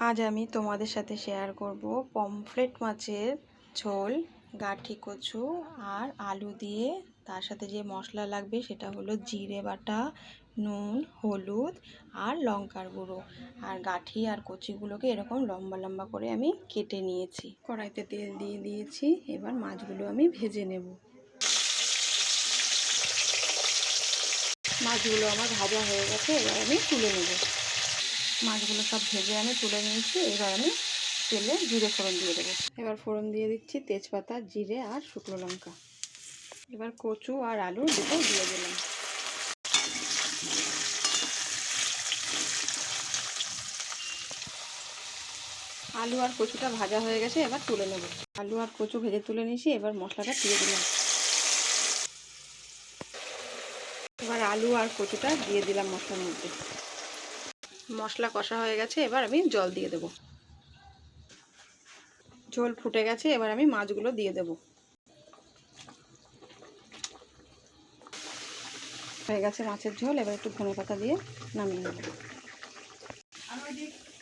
আজ আমি তোমাদের সাথে শেয়ার করব পমফ্রেট মাছের ঝোল, গাঠি কচু আর আলু দিয়ে। তার সাথে যে মশলা লাগবে সেটা হলো জিরে বাটা, নুন, হলুদ আর লঙ্কার গুঁড়ো। আর গাঠি আর কচিগুলোকে এরকম লম্বা লম্বা করে আমি কেটে নিয়েছি। কড়াইতে তেল দিয়ে দিয়েছি, এবার মাছগুলো আমি ভেজে নেব। মাছগুলো আমার ভাজা হয়ে গেছে, এবার আমি তুলে নেব। মাছগুলো সব ভেজে আমি তুলে নিয়েছি। এবার আমি তেলে জিরে ফোড়ন দিয়ে দেবো। এবার ফোড়ন দিয়ে দিচ্ছি তেজপাতা, জিরে আর শুকনো লঙ্কা। এবার কচু আর আলু দুটো দিয়ে দিলাম। আলু আর কচুটা ভাজা হয়ে গেছে, এবার তুলে নেব। আলু আর কচু ভেজে তুলে নিয়েছি, এবার মশলাটা দিয়ে দিলাম। এবার আলু আর কচুটা দিয়ে দিলাম মশলার মধ্যে। মশলা কষা হয়ে গেছে, এবার আমি জল দিয়ে দেব। ঝোল ফুটে গেছে, এবার আমি মাছগুলো দিয়ে দেব। হয়ে গেছে মাছের ঝোল, এবার একটু ধনে পাতা দিয়ে নামিয়ে নেব।